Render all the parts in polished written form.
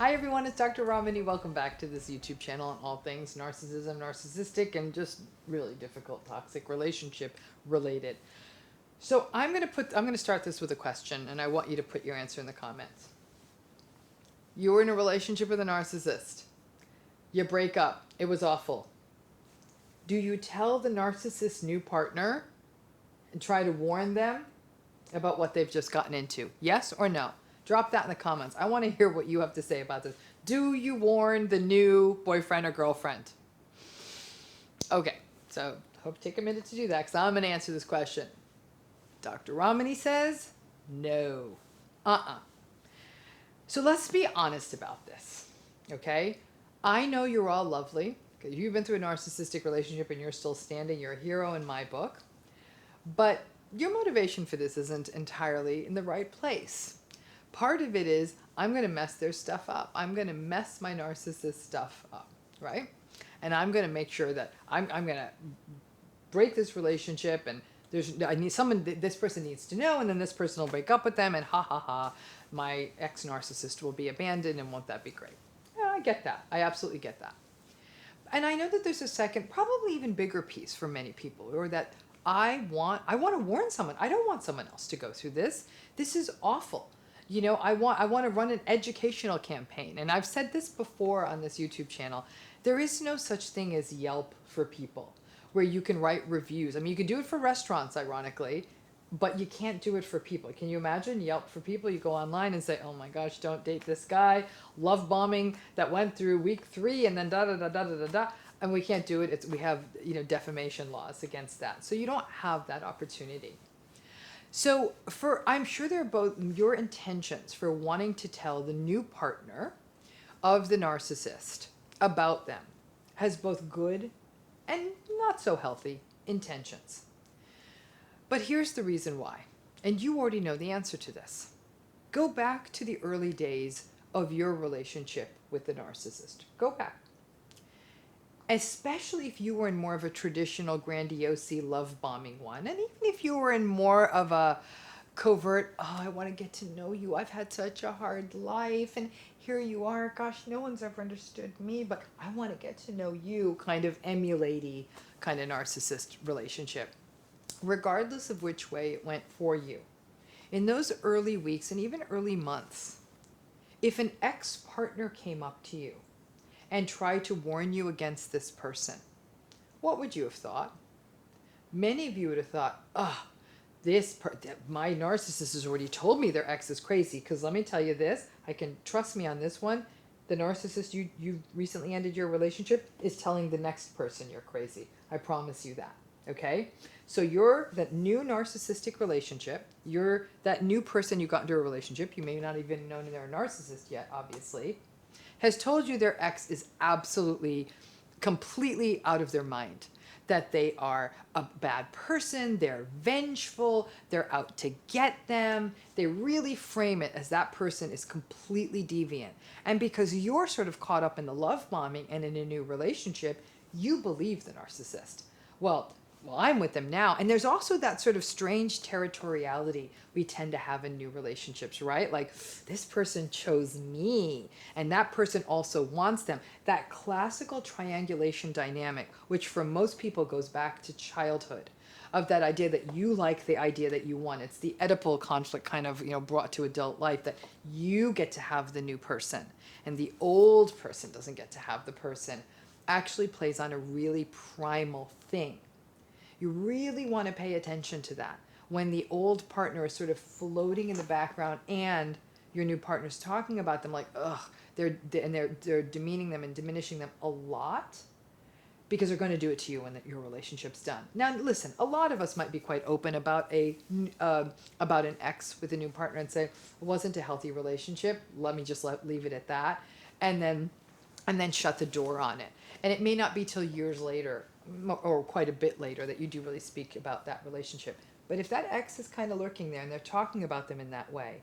Hi everyone, it's Dr. Ramani. Welcome back to this YouTube channel on all things narcissism, narcissistic, and just really difficult toxic relationship related. So I'm going to start this with a question, and I want you to put your answer in the comments. You were in a relationship with a narcissist. You break up. It was awful. Do you tell the narcissist's new partner and try to warn them about what they've just gotten into? Yes or no? Drop that in the comments. I want to hear what you have to say about this. Do you warn the new boyfriend or girlfriend? Okay, so hope take a minute to do that because I'm going to answer this question. Dr. Ramani says no. So let's be honest about this, okay? I know you're all lovely because you've been through a narcissistic relationship and you're still standing. You're a hero in my book. But your motivation for this isn't entirely in the right place. Part of it is, I'm going to mess their stuff up. I'm going to mess my narcissist stuff up, right? And I'm going to make sure that I'm going to break this relationship, and this person needs to know, and then this person will break up with them, and ha ha ha, my ex-narcissist will be abandoned, and won't that be great? Yeah, I get that. I absolutely get that. And I know that there's a second, probably even bigger piece for many people, or that I want to warn someone. I don't want someone else to go through this. This is awful. You know, I want to run an educational campaign. And I've said this before on this YouTube channel. There is no such thing as Yelp for people, where you can write reviews. I mean, you can do it for restaurants, ironically, but you can't do it for people. Can you imagine Yelp for people? You go online and say, oh my gosh, don't date this guy. Love bombing that went through week 3 and then da-da-da-da-da-da-da. And we can't do it. We have, defamation laws against that. So you don't have that opportunity. So I'm sure there are both your intentions for wanting to tell the new partner of the narcissist about them has both good and not so healthy intentions. But here's the reason why, and you already know the answer to this. Go back to the early days of your relationship with the narcissist. Go back. Especially if you were in more of a traditional grandiose love bombing one. And even if you were in more of a covert, oh, I want to get to know you. I've had such a hard life. And here you are. Gosh, no one's ever understood me, but I want to get to know you, kind of emulating kind of narcissist relationship. Regardless of which way it went for you. In those early weeks and even early months, if an ex-partner came up to you and try to warn you against this person, what would you have thought? Many of you would have thought, my narcissist has already told me their ex is crazy, because let me tell you this, I can trust me on this one, the narcissist you recently ended your relationship is telling the next person you're crazy. I promise you that, okay? So that new narcissistic relationship, that new person you got into a relationship, you may not even know they're a narcissist yet, obviously, has told you their ex is absolutely, completely out of their mind, that they are a bad person, they're vengeful, they're out to get them. They really frame it as that person is completely deviant. And because you're sort of caught up in the love bombing and in a new relationship, you believe the narcissist. Well, I'm with them now. And there's also that sort of strange territoriality we tend to have in new relationships, right? Like, this person chose me, and that person also wants them. That classical triangulation dynamic, which for most people goes back to childhood, of that idea that you like the idea that you want. It's the Oedipal conflict kind of, brought to adult life, that you get to have the new person, and the old person doesn't get to have the person, actually plays on a really primal thing. You really want to pay attention to that. When the old partner is sort of floating in the background and your new partner's talking about them like, they're demeaning them and diminishing them a lot, because they're going to do it to you when your relationship's done. Now, listen, a lot of us might be quite open about an ex with a new partner and say, it wasn't a healthy relationship. Let me just leave it at that. And then shut the door on it. And it may not be till years later, or quite a bit later, that you do really speak about that relationship. But if that ex is kind of lurking there and they're talking about them in that way,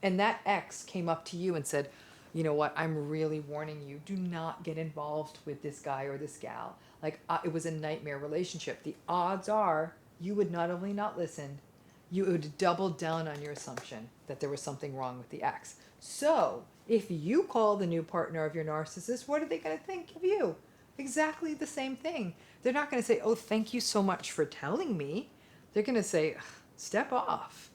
and that ex came up to you and said, you know what, I'm really warning you, do not get involved with this guy or this gal. Like, it was a nightmare relationship. The odds are you would not only not listen, you would double down on your assumption that there was something wrong with the ex. So If you call the new partner of your narcissist, what are they going to think of you? Exactly the same thing. They're not going to say, oh, thank you so much for telling me. They're going to say, step off.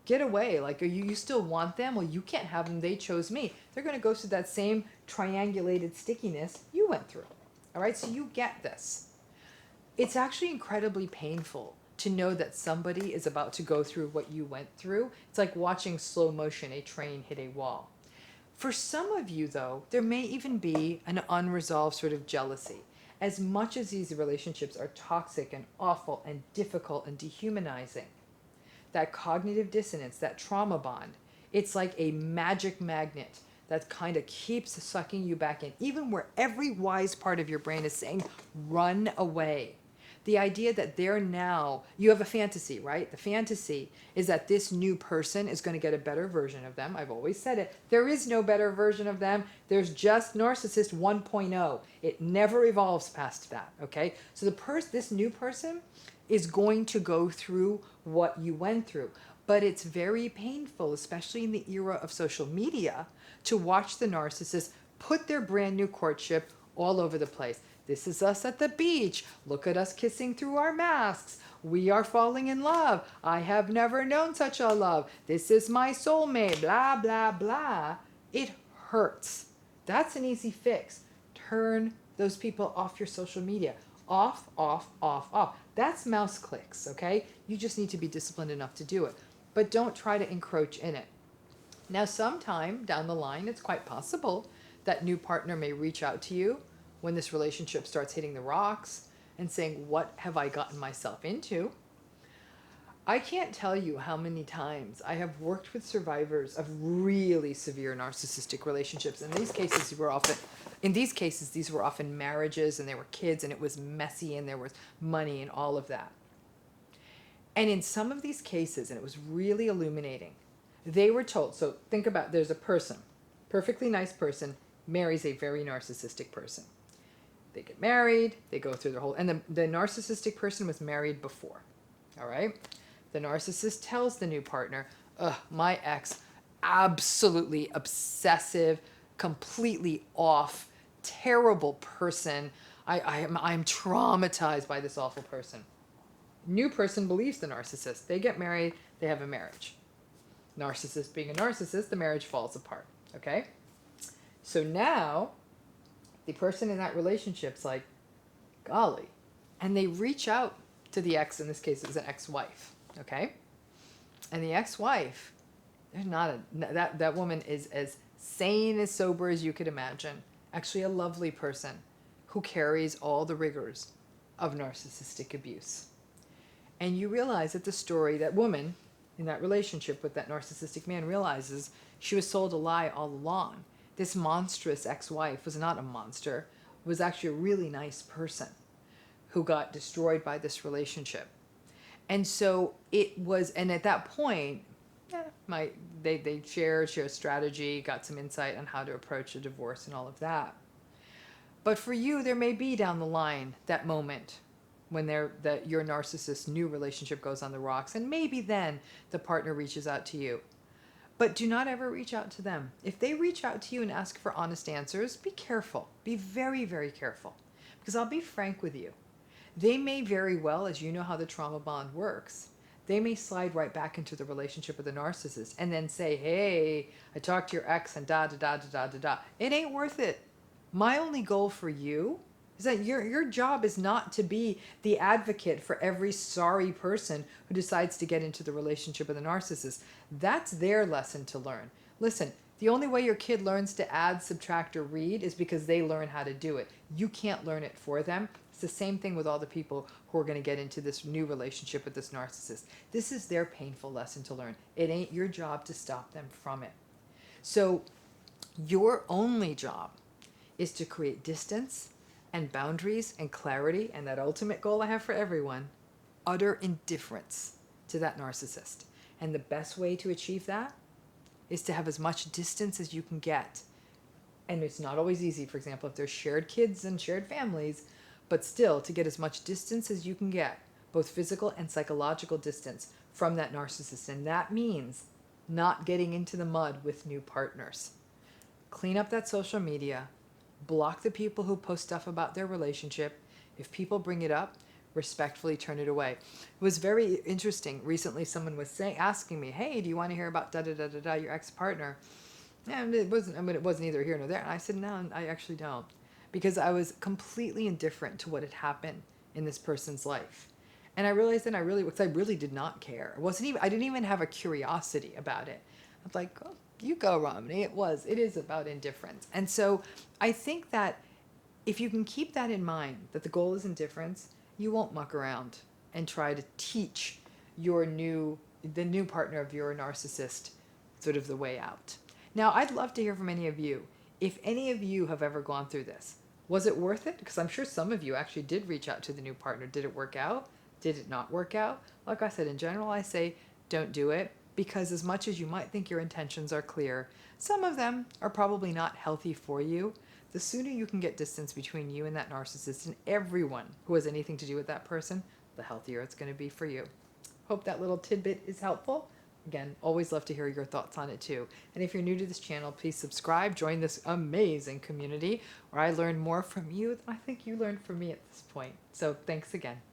Get away. Like, you still want them? Well, you can't have them. They chose me. They're going to go through that same triangulated stickiness you went through. All right? So you get this. It's actually incredibly painful to know that somebody is about to go through what you went through. It's like watching slow motion a train hit a wall. For some of you, though, there may even be an unresolved sort of jealousy. As much as these relationships are toxic and awful and difficult and dehumanizing, that cognitive dissonance, that trauma bond, it's like a magic magnet that kind of keeps sucking you back in, even where every wise part of your brain is saying, run away. The idea that they're now, you have a fantasy, right? The fantasy is that this new person is going to get a better version of them. I've always said it. There is no better version of them. There's just narcissist 1.0. It never evolves past that, okay? So this new person is going to go through what you went through. But it's very painful, especially in the era of social media, to watch the narcissist put their brand new courtship all over the place. This is us at the beach. Look at us kissing through our masks. We are falling in love. I have never known such a love. This is my soulmate. Blah, blah, blah. It hurts. That's an easy fix. Turn those people off your social media. Off, off, off, off. That's mouse clicks, okay? You just need to be disciplined enough to do it. But don't try to encroach in it. Now, sometime down the line, it's quite possible that new partner may reach out to you when this relationship starts hitting the rocks and saying, what have I gotten myself into? I can't tell you how many times I have worked with survivors of really severe narcissistic relationships. In these cases, these were often marriages, and there were kids, and it was messy, and there was money and all of that. And in some of these cases, and it was really illuminating, they were told, so think about, there's a person, perfectly nice person, marries a very narcissistic person. They get married, they go through their whole, and the narcissistic person was married before, all right? The narcissist tells the new partner, my ex, absolutely obsessive, completely off, terrible person. I'm traumatized by this awful person. New person believes the narcissist. They get married, they have a marriage. Narcissist being a narcissist, the marriage falls apart, okay? So now, the person in that relationship's like, golly. And they reach out to the ex, in this case it's an ex-wife, okay? And the ex-wife, there's not that woman is as sane, as sober as you could imagine. Actually a lovely person who carries all the rigors of narcissistic abuse. And you realize that the story, that woman in that relationship with that narcissistic man realizes she was sold a lie all along. This monstrous ex-wife was not a monster, was actually a really nice person who got destroyed by this relationship. And so it was, and at that point, they shared strategy, got some insight on how to approach a divorce and all of that. But for you, there may be down the line that moment when your narcissist's new relationship goes on the rocks, and maybe then the partner reaches out to you. But do not ever reach out to them. If they reach out to you and ask for honest answers, be careful. Be very, very careful. Because I'll be frank with you. They may very well, as you know how the trauma bond works, they may slide right back into the relationship with the narcissist and then say, hey, I talked to your ex and da-da-da-da-da-da-da. It ain't worth it. My only goal for you is that your job is not to be the advocate for every sorry person who decides to get into the relationship with a narcissist. That's their lesson to learn. Listen, the only way your kid learns to add, subtract, or read is because they learn how to do it. You can't learn it for them. It's the same thing with all the people who are going to get into this new relationship with this narcissist. This is their painful lesson to learn. It ain't your job to stop them from it. So your only job is to create distance and boundaries and clarity, and that ultimate goal I have for everyone, utter indifference to that narcissist. And the best way to achieve that is to have as much distance as you can get. And it's not always easy, for example, if there's shared kids and shared families, but still to get as much distance as you can get, both physical and psychological distance from that narcissist. And that means not getting into the mud with new partners. clean up that social media, block the people who post stuff about their relationship. If people bring it up, respectfully turn it away. It was very interesting. Recently, someone was asking me, "Hey, do you want to hear about da da da da da your ex-partner?" And it wasn't. I mean, it wasn't either here nor there. And I said, "No, I actually don't," because I was completely indifferent to what had happened in this person's life. And I realized then because I really did not care. It wasn't even. I didn't even have a curiosity about it. I was like, oh, "You go, Romney." It is about indifference. And so I think that if you can keep that in mind, that the goal is indifference, you won't muck around and try to teach the new partner of your narcissist sort of the way out. Now, I'd love to hear from any of you. If any of you have ever gone through this, was it worth it? Because I'm sure some of you actually did reach out to the new partner. Did it work out? Did it not work out? Like I said, in general, I say don't do it, because as much as you might think your intentions are clear, some of them are probably not healthy for you. The sooner you can get distance between you and that narcissist and everyone who has anything to do with that person, the healthier it's going to be for you. Hope that little tidbit is helpful. Again, always love to hear your thoughts on it too. And if you're new to this channel, please subscribe. Join this amazing community where I learn more from you than I think you learned from me at this point. So thanks again.